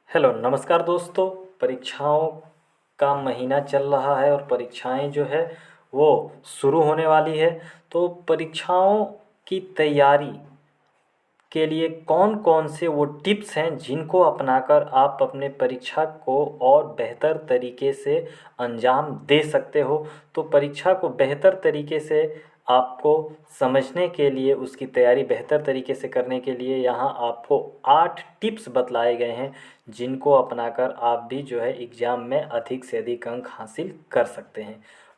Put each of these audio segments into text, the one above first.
Hello नमस्कार दोस्तों। परीक्षाओं का महीना चल रहा है और परीक्षाएं जो है वो शुरू होने वाली है। तो परीक्षाओं की तैयारी के लिए कौन कौन से वो टिप्स हैं जिनको अपनाकर आप अपने परीक्षा को और बेहतर तरीके से अंजाम दे सकते हो। तो परीक्षा को बेहतर तरीके से आपको समझने के लिए, उसकी तैयारी बेहतर तरीके से करने के लिए यहाँ आपको 8 टिप्स बतलाए गए हैं जिनको अपनाकर आप भी जो है एग्ज़ाम में अधिक से अधिक अंक हासिल कर सकते हैं।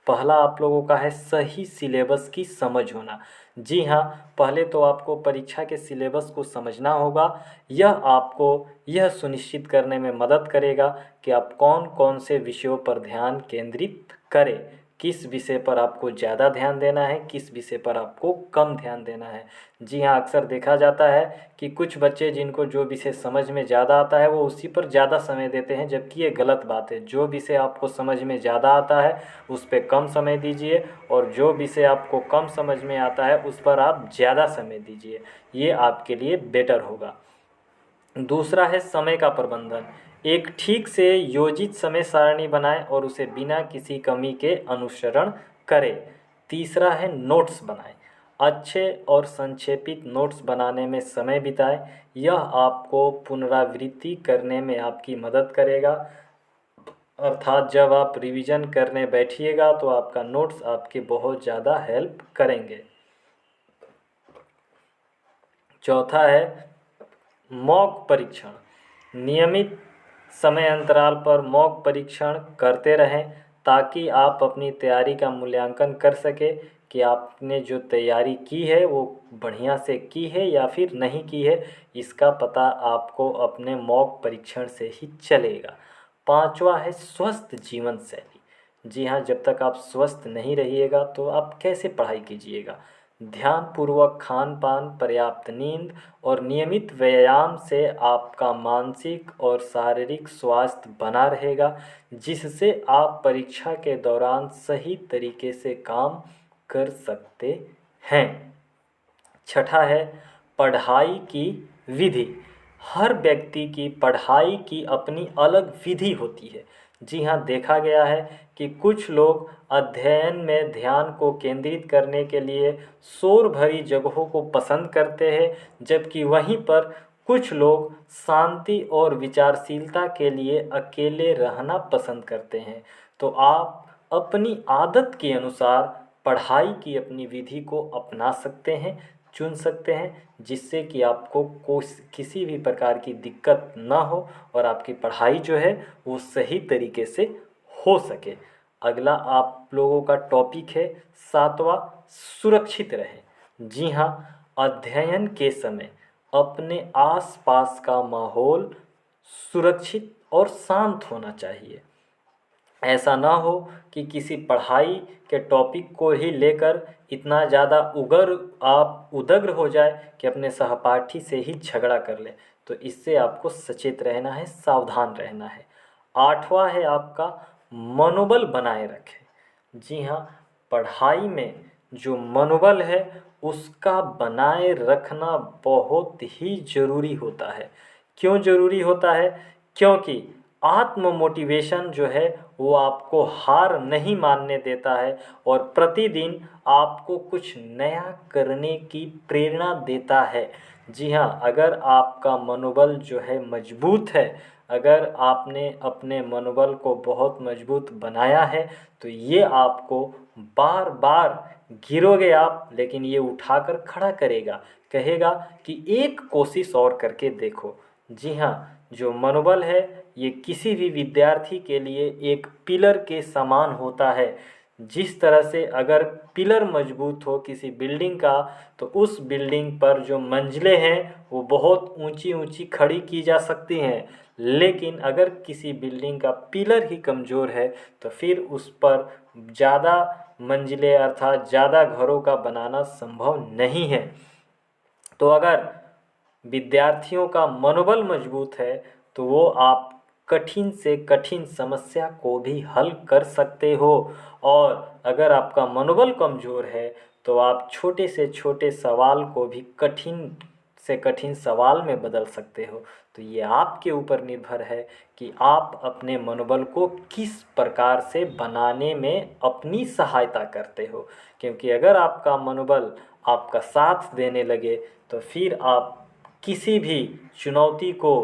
पहला आप लोगों का है सही सिलेबस की समझ होना। जी हाँ, पहले तो आपको परीक्षा के सिलेबस को समझना होगा। यह आपको यह सुनिश्चित करने में मदद करेगा कि आप कौन कौन से विषयों पर ध्यान केंद्रित करें, किस विषय पर आपको ज़्यादा ध्यान देना है, किस विषय पर आपको कम ध्यान देना है। जी हाँ, अक्सर देखा जाता है कि कुछ बच्चे जिनको जो विषय समझ में ज़्यादा आता है वो उसी पर ज़्यादा समय देते हैं, जबकि ये गलत बात है। जो विषय आपको समझ में ज़्यादा आता है उस पर कम समय दीजिए और जो विषय आपको कम समझ में आता है उस पर आप ज़्यादा समय दीजिए। ये आपके लिए बेटर होगा। दूसरा है समय का प्रबंधन। एक ठीक से योजित समय सारणी बनाएं और उसे बिना किसी कमी के अनुसरण करें। तीसरा है नोट्स बनाएं। अच्छे और संक्षेपित नोट्स बनाने में समय बिताएं। यह आपको पुनरावृत्ति करने में आपकी मदद करेगा, अर्थात जब आप रिवीजन करने बैठिएगा तो आपका नोट्स आपकी बहुत ज़्यादा हेल्प करेंगे। चौथा है मॉक परीक्षण। नियमित समय अंतराल पर मॉक परीक्षण करते रहें ताकि आप अपनी तैयारी का मूल्यांकन कर सकें कि आपने जो तैयारी की है वो बढ़िया से की है या फिर नहीं की है। इसका पता आपको अपने मॉक परीक्षण से ही चलेगा। पांचवा है स्वस्थ जीवन शैली। जी हाँ, जब तक आप स्वस्थ नहीं रहिएगा तो आप कैसे पढ़ाई कीजिएगा। ध्यानपूर्वक खान पान, पर्याप्त नींद और नियमित व्यायाम से आपका मानसिक और शारीरिक स्वास्थ्य बना रहेगा, जिससे आप परीक्षा के दौरान सही तरीके से काम कर सकते हैं। छठा है पढ़ाई की विधि। हर व्यक्ति की पढ़ाई की अपनी अलग विधि होती है। जी हाँ, देखा गया है कि कुछ लोग अध्ययन में ध्यान को केंद्रित करने के लिए शोर भरी जगहों को पसंद करते हैं, जबकि वहीं पर कुछ लोग शांति और विचारशीलता के लिए अकेले रहना पसंद करते हैं। तो आप अपनी आदत के अनुसार पढ़ाई की अपनी विधि को अपना सकते हैं, चुन सकते हैं, जिससे कि आपको किसी भी प्रकार की दिक्कत ना हो और आपकी पढ़ाई जो है वो सही तरीके से हो सके। अगला आप लोगों का टॉपिक है सातवां, सुरक्षित रहें। जी हाँ, अध्ययन के समय अपने आसपास का माहौल सुरक्षित और शांत होना चाहिए। ऐसा ना हो कि किसी पढ़ाई के टॉपिक को ही लेकर इतना ज़्यादा आप उदग्र हो जाए कि अपने सहपाठी से ही झगड़ा कर लें। तो इससे आपको सचेत रहना है, सावधान रहना है। आठवां है आपका मनोबल बनाए रखें। जी हाँ, पढ़ाई में जो मनोबल है उसका बनाए रखना बहुत ही ज़रूरी होता है। क्यों ज़रूरी होता है? क्योंकि आत्म मोटिवेशन जो है वो आपको हार नहीं मानने देता है और प्रतिदिन आपको कुछ नया करने की प्रेरणा देता है। जी हाँ, अगर आपका मनोबल जो है मजबूत है, अगर आपने अपने मनोबल को बहुत मजबूत बनाया है तो ये आपको बार बार गिरोगे आप लेकिन ये उठाकर खड़ा करेगा, कहेगा कि एक कोशिश और करके देखो। जी हाँ, जो मनोबल है ये किसी भी विद्यार्थी के लिए एक पिलर के समान होता है। जिस तरह से अगर पिलर मजबूत हो किसी बिल्डिंग का तो उस बिल्डिंग पर जो मंजिलें हैं वो बहुत ऊंची ऊंची खड़ी की जा सकती हैं, लेकिन अगर किसी बिल्डिंग का पिलर ही कमज़ोर है तो फिर उस पर ज़्यादा मंजिलें अर्थात ज़्यादा घरों का बनाना संभव नहीं है। तो अगर विद्यार्थियों का मनोबल मजबूत है तो वो आप कठिन से कठिन समस्या को भी हल कर सकते हो, और अगर आपका मनोबल कमज़ोर है तो आप छोटे से छोटे सवाल को भी कठिन से कठिन सवाल में बदल सकते हो। तो तो ये आपके ऊपर निर्भर है कि आप अपने मनोबल को किस प्रकार से बनाने में अपनी सहायता करते हो। क्योंकि अगर आपका मनोबल आपका साथ देने लगे तो फिर आप किसी भी चुनौती को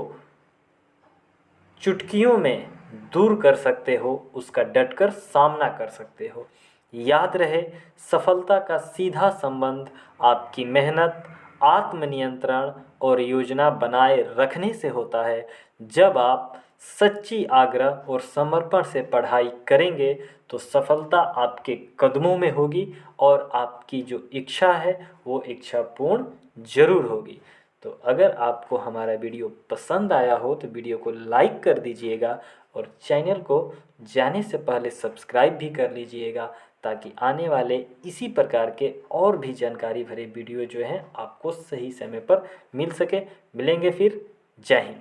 चुटकियों में दूर कर सकते हो, उसका डटकर सामना कर सकते हो। याद रहे, सफलता का सीधा संबंध आपकी मेहनत, आत्मनियंत्रण और योजना बनाए रखने से होता है। जब आप सच्ची आग्रह और समर्पण से पढ़ाई करेंगे तो सफलता आपके कदमों में होगी और आपकी जो इच्छा है वो इच्छा पूर्ण जरूर होगी। तो अगर आपको हमारा वीडियो पसंद आया हो तो वीडियो को लाइक कर दीजिएगा और चैनल को जाने से पहले सब्सक्राइब भी कर लीजिएगा, ताकि आने वाले इसी प्रकार के और भी जानकारी भरे वीडियो जो हैं आपको सही समय पर मिल सके। मिलेंगे फिर। जय हिंद।